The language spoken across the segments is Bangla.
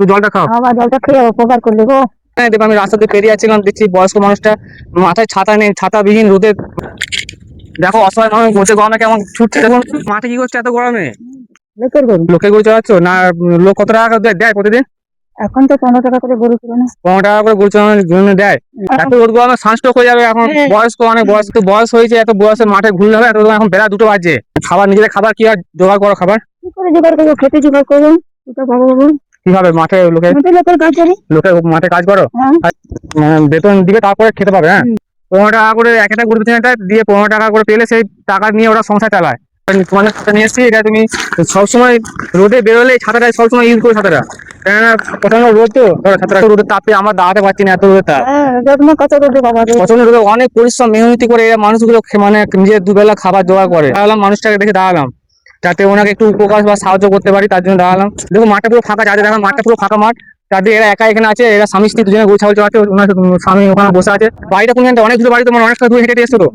তুই জলটা খাও। বাবা জলটা খেয়ে উপকার করলি গো। হ্যাঁ দেখো আমি রাস্তা দিয়ে পেরিয়ে যাচ্ছিলাম, দেখছি বয়স্ক মানুষটা মাথায় ছাতা নেই, ছাতাবিহীন রোদে, দেখো অসহায় মানুষ বসে গরমে কেমন ছুটছে, দেখুন মাঠে কি করছে এত গরমে। লোকের গরু লোকের গরু চড়াচ্ছ না? লোক কত টাকা করে দেয় প্রতিদিন? এখন তো 15 টাকা করে গরু ছিল না। 15 টাকা করে গরু চড়ানোর জন্য দেয়। এত রোদ গরমে সানস্ট্রোক হয়ে যাবে এখন। বয়স্ক অনেক বয়স, তো বয়স হয়েছে, এত বয়সে মাঠে ঘুরলে হবে? এত রোদ, এখন বেলা 2টো বাজছে। খাবার নিজেদের খাবার কি আর জোগাড় করো খাবার? কি করে জোগাড় করবো? খেতে জোগাড় করবো। তো বাবা বাবু কিভাবে মাঠে লোকের লোকের কাজ করি। মাঠে কাজ করো? হ্যাঁ। বেতন দিবে তারপরে খেতে পাবে? হ্যাঁ। 15 টাকা করে এক একটা গরু পিছনে দিয়ে 15 টাকা করে পেলে সেই টাকা নিয়ে ওরা সংসার চালায়। তোমাদের ছাতা নিয়ে এসছি, এটা তুমি সবসময় রোদে বেরোলে ছাতাটা সবসময় ইউজ করো ছাতাটা, কেননা প্রচন্ড রোদ তো, ধরো ছাতাটা রোদের তাপে আমরা দাঁড়াতে পারছি না, এত রোদের তাপ। কত রোদে বাবা রে। প্রচন্ড রোদে অনেক পরিশ্রম মেহনতি করে এরা মানুষগুলো মানে নিজের দুবেলা খাবার জোগাড় করে। দাঁড়ালাম মানুষটাকে দেখে, দাঁড়ালাম যাতে ওনাকে একটু উপকার বা সাহায্য করতে পারি, তার জন্য দাঁড়ালাম। দেখো মাঠটা পুরো ফাঁকা, যাদের দেখো মাঠটা পুরো ফাঁকা মাঠ, তাদের এরা একা এখানে আছে, এরা স্বামী স্ত্রী দুজনে গরু ছাগল চড়াচ্ছে, ওনার স্বামী ওখানে বসে আছে। বাড়িটা কোন জায়গায়? অনেক দূরে বাড়ি, তোমার অনেকটা দূরে হেঁটে এসছো তো?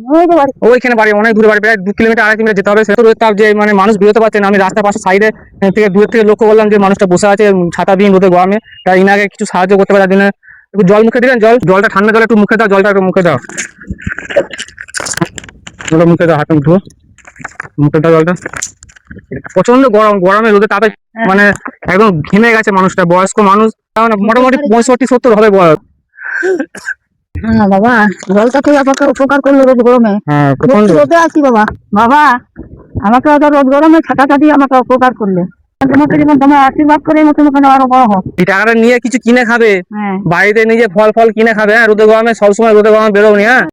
ওইখানে বাড়ি অনেক দূরে বাড়ি, প্রায় 2 কিলোমিটার 2.5 কিলোমিটার যেতে হবে। সে তো রোদ তাপ যে মানে মানুষ বেরোতে পারছে না। আমি রাস্তার পাশে সাইডে থেকে দূর থেকে লক্ষ্য করলাম যে মানুষটা বসে আছে ছাতাবিহীন রোদে গরমে, তাই ইনাকে কিছু সাহায্য করতে পারে, তার জন্য একটু জল মুখে দিলেন। জলটা ঠান্ডা জল একটু মুখে দাও, জলটা একটু মুখে দাও, জলটা মুখে দাও, হাতে ধুও, মুখে দাও জলটা। প্রচন্ড গরম, গরমে রোদে তাপে মানে একদম ঘেমে গেছে মানুষটা, বয়স্ক মানুষ, মোটামুটি 65-70 হবে বয়স। হ্যাঁ বাবা, জলটা খেয়ে আমাকে উপকার করলো রোদ গরমে। হ্যাঁ প্রচন্ড। রোদে আছি বাবা। বাবা আমাকে অত রোদ গরমে ছাতাটা দিয়ে আমাকে উপকার করলে। তোমাকে যেমন তোমার আশীর্বাদ করে মতো আরো বড় হোক। এই টাকাটা নিয়ে কিছু কিনে খাবে, হ্যাঁ। বাড়িতে নিজে ফল ফল কিনে খাবে। হ্যাঁ রোদে গরমে সবসময় রোদে গরমে বেরোনি। হ্যাঁ।